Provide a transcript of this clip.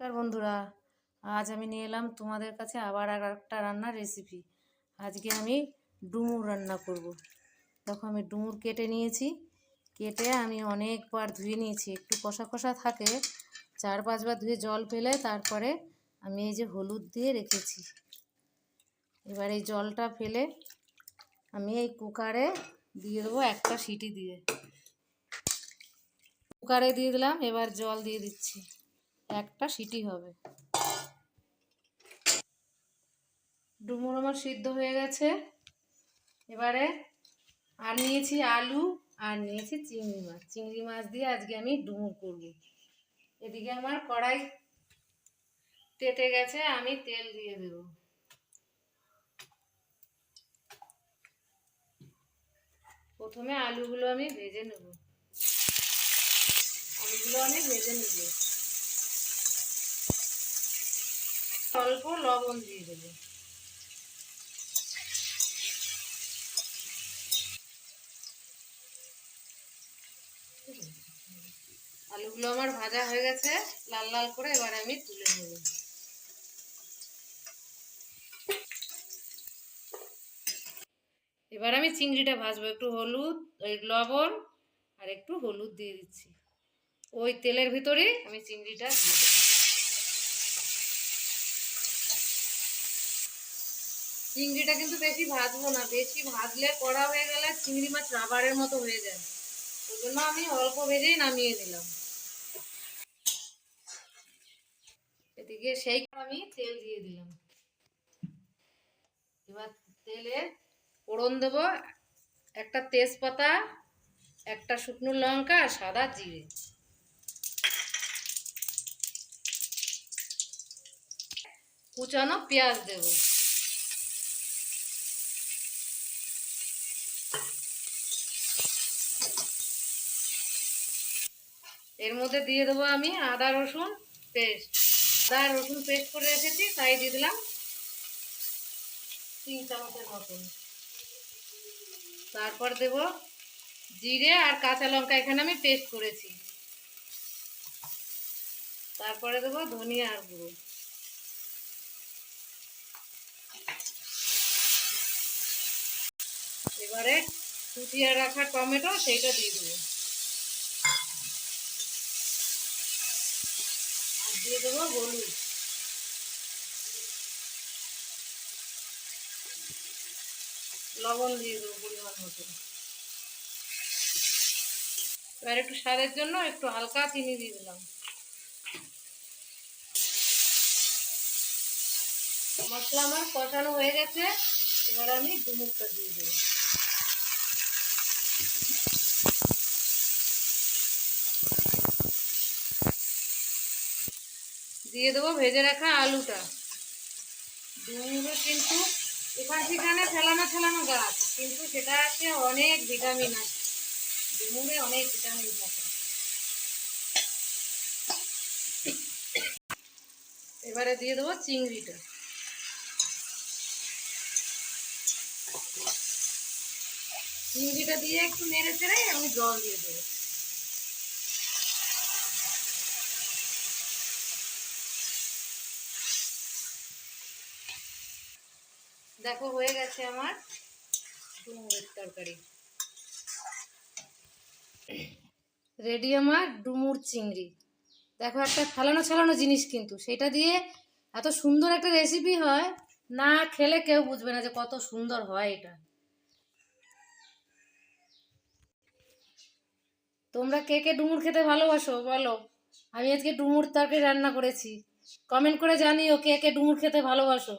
নমস্কার বন্ধুরা, আজ আমি নিয়ে এলাম তোমাদের কাছে আবার একটা রান্নার রেসিপি। আজকে আমি ডুমুর রান্না করব। দেখো আমি ডুমুর কেটে নিয়েছি, কেটে আমি অনেকবার ধুয়ে নিয়েছি, একটু কষা কষা থাকে, 4-5 বার ধুয়ে জল ফেলে তারপরে আমি এই যে হলুদ দিয়ে রেখেছি। এবার এই জলটা ফেলে আমি এই কুকারে দিয়ে দেবো একটা সিটি দিয়ে। কুকারে দিয়ে দিলাম, এবার জল দিয়ে দিচ্ছি, একটা সিটি হবে। ডুমুর আমার সিদ্ধ হয়ে গেছে। এবারে আর নিয়েছি আলু, আর নিয়েছি চিংড়ি মাছ দিয়ে আজকে আমি ডুমুর করব। এদিকে আমার কড়াই তেতে গেছে, আমি তেল দিয়ে দেব। প্রথমে আলুগুলো আমি ভেজে নেব। অল্প লবণ দিয়ে দেবো। আলুগুলো আমার ভাজা হয়ে গেছে লাল লাল করে, এবার আমি তুলে নেব। এবার আমি চিংড়িটা ভাজবো, একটু হলুদ, লবণ আর একটু হলুদ দিয়ে দিচ্ছি। ওই তেলের ভিতরে আমি চিংড়িটা দিয়ে দেবো। চিংড়িটা কিন্তু বেশি ভাজবো না, বেশি ভাজলে কড়া হয়ে গেলে চিংড়ি মাছ রাবারের মতো হয়ে যায়। ওই জন্য আমি অল্প ভেজেই নামিয়ে দিলাম। এদিকে সেই আমি তেল দিয়ে দিলাম। এবার তেলে ফোড়ন দেবো, একটা তেজপাতা, একটা শুকনো লঙ্কা আর সাদা জিরে। কুচানো পেঁয়াজ দেবো। এর মধ্যে দিয়ে দেবো আমি আদা রসুন পেস্ট। আদা রসুন পেস্ট করে রেখেছি, তাই দিয়ে দিলাম 3 চামচের মতন। তারপর দেব জিরে আর কাঁচা লঙ্কা, এখানে আমি পেস্ট করেছি। তারপরে দেবো ধনিয়া আর গুঁড়ো। এবারে কুচিয়ে রাখা টমেটো সেইটা দিয়ে দেবো। আর দিয়ে দেবো হলুদ, লবণ দিয়ে দেবো পরিমাণ মতো। এবার একটু স্বাদের জন্য একটু হালকা চিনি দিয়ে দিলাম। মশলা আমার কষানো হয়ে গেছে, এবার আমি ডুমুরটা দিয়ে দেবো। দিয়ে দেবো ভেজে রাখা আলুটা। ডুমুরে কিন্তু সেখানে ফেলানো গাছ, কিন্তু সেটাতে অনেক ভিটামিন আছে। ডুমুরে অনেক ভিটামিন থাকে। এবারে দিয়ে দেবো চিংড়িটা। চিংড়িটা দিয়ে একটু নেড়ে চেড়ে আমি জল দিয়ে দেবো। দেখো হয়ে গেছে আমার ডুমুরের তরকারি রেডি। আমার ডুমুর চিংড়ি দেখো, একটা ফেলানো জিনিস, কিন্তু সেটা দিয়ে এত সুন্দর একটা রেসিপি হয়, না খেলে কেউ বুঝবে না যে কত সুন্দর হয় এটা। তোমরা কে কে ডুমুর খেতে ভালোবাসো বলো। আমি আজকে ডুমুর তরকারি রান্না করেছি, কমেন্ট করে জানিও কে কে ডুমুর খেতে ভালোবাসো।